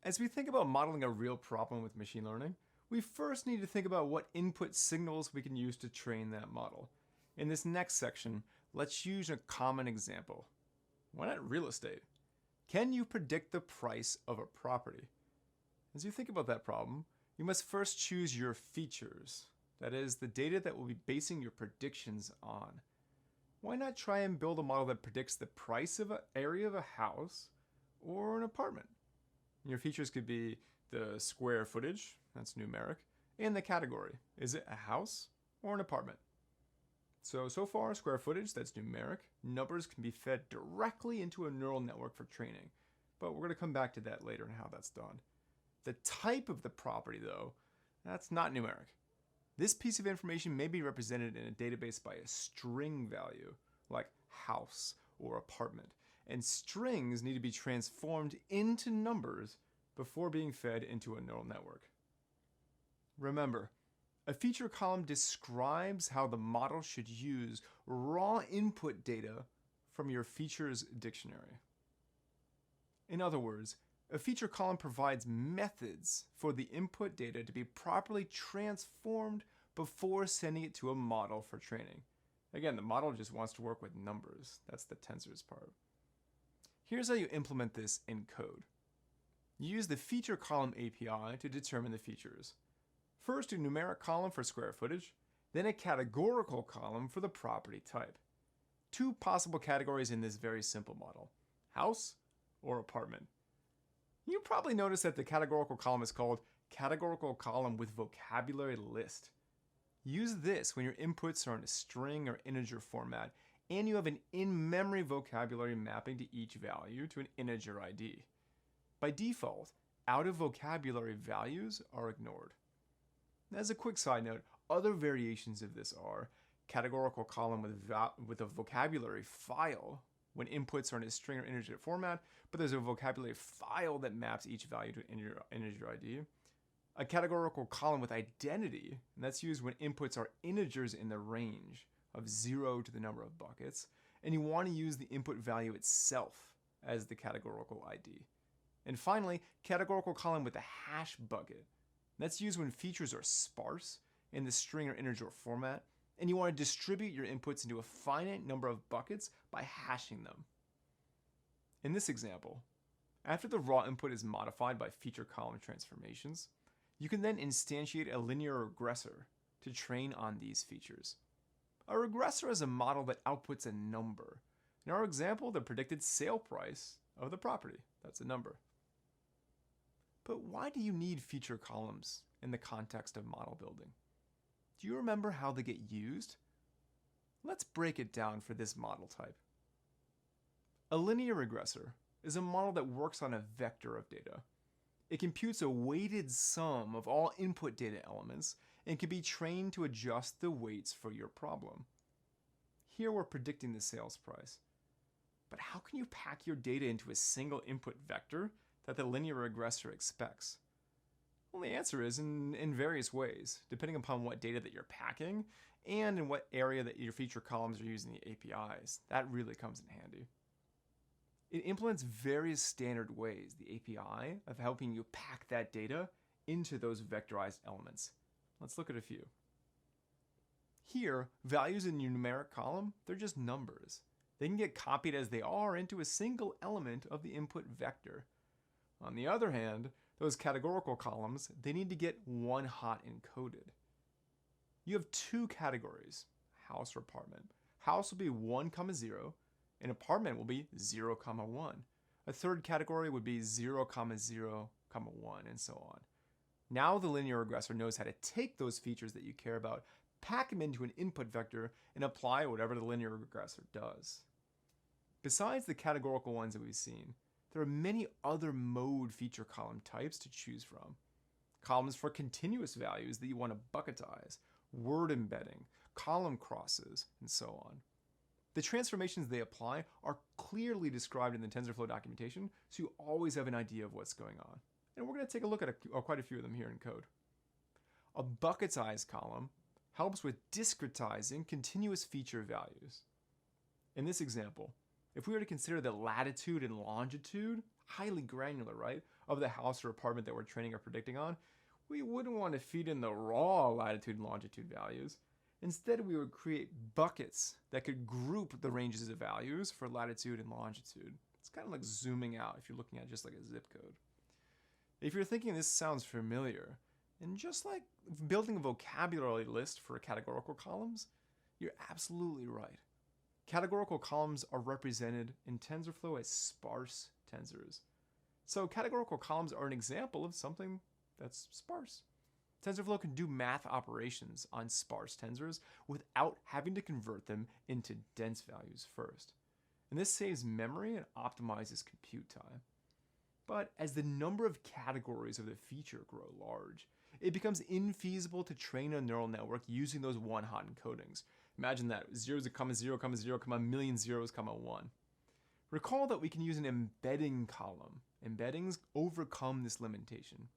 As we think about modeling a real problem with machine learning, we first need to think about what input signals we can use to train that model. In this next section, let's use a common example. Why not real estate? Can you predict the price of a property? As you think about that problem, you must first choose your features. That is, the data that will be basing your predictions on. Why not try and build a model that predicts the price of an area of a house or an apartment? Your features could be the square footage, that's numeric, and the category. Is it a house or an apartment? So far, square footage, that's numeric. Numbers can be fed directly into a neural network for training, but we're going to come back to that later and how that's done. The type of the property, though, that's not numeric. This piece of information may be represented in a database by a string value, like house or apartment, and strings need to be transformed into numbers before being fed into a neural network. Remember, a feature column describes how the model should use raw input data from your features dictionary. In other words, a feature column provides methods for the input data to be properly transformed before sending it to a model for training. Again, the model just wants to work with numbers. That's the tensors part. Here's how you implement this in code. You use the feature column API to determine the features. First, a numeric column for square footage, then a categorical column for the property type. Two possible categories in this very simple model: house or apartment. You probably noticed that the categorical column is called categorical column with vocabulary list. Use this when your inputs are in a string or integer format and you have an in-memory vocabulary mapping to each value to an integer ID. By default, out-of-vocabulary values are ignored. As a quick side note, other variations of this are categorical column with a vocabulary file when inputs are in a string or integer format, but there's a vocabulary file that maps each value to an integer ID. A categorical column with identity, and that's used when inputs are integers in the range of 0 to the number of buckets, and you want to use the input value itself as the categorical ID. And finally, categorical column with a hash bucket. That's used when features are sparse in the string or integer format, and you want to distribute your inputs into a finite number of buckets by hashing them. In this example, after the raw input is modified by feature column transformations, you can then instantiate a linear regressor to train on these features. A regressor is a model that outputs a number. In our example, the predicted sale price of the property. That's a number. But why do you need feature columns in the context of model building? Do you remember how they get used? Let's break it down for this model type. A linear regressor is a model that works on a vector of data. It computes a weighted sum of all input data elements and can be trained to adjust the weights for your problem. Here we're predicting the sales price. But how can you pack your data into a single input vector that the linear regressor expects? Well, the answer is in various ways, depending upon what data that you're packing and in what area that your feature columns are using the APIs. That really comes in handy. It implements various standard ways, the API, of helping you pack that data into those vectorized elements. Let's look at a few. Here, values in your numeric column, they're just numbers. They can get copied as they are into a single element of the input vector. On the other hand, those categorical columns, they need to get one hot encoded. You have two categories, house or apartment. House will be 1, 0. An apartment will be 0, 1. A third category would be 0, 0, 1, and so on. Now the linear regressor knows how to take those features that you care about, pack them into an input vector, and apply whatever the linear regressor does. Besides the categorical ones that we've seen, there are many other mode feature column types to choose from. Columns for continuous values that you want to bucketize, word embedding, column crosses, and so on. The transformations they apply are clearly described in the TensorFlow documentation, so you always have an idea of what's going on. And we're going to take a look at quite a few of them here in code. A bucketized column helps with discretizing continuous feature values. In this example, if we were to consider that latitude and longitude, highly granular, right, of the house or apartment that we're training or predicting on, we wouldn't want to feed in the raw latitude and longitude values. Instead, we would create buckets that could group the ranges of values for latitude and longitude. It's kind of like zooming out if you're looking at just like a zip code. If you're thinking this sounds familiar, and just like building a vocabulary list for categorical columns, you're absolutely right. Categorical columns are represented in TensorFlow as sparse tensors. So categorical columns are an example of something that's sparse. TensorFlow can do math operations on sparse tensors without having to convert them into dense values first. And this saves memory and optimizes compute time. But as the number of categories of the feature grow large, it becomes infeasible to train a neural network using those one-hot encodings. Imagine that, 0, 0, 0, a million zeros, 1. Recall that we can use an embedding column. Embeddings overcome this limitation.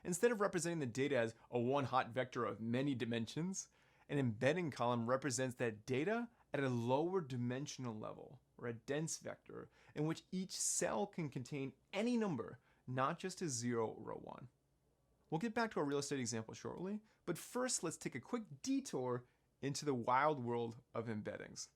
Instead of representing the data as a one-hot vector of many dimensions, an embedding column represents that data at a lower dimensional level, or a dense vector, in which each cell can contain any number, not just a 0 or a 1. We'll get back to a real estate example shortly, but first let's take a quick detour into the wild world of embeddings.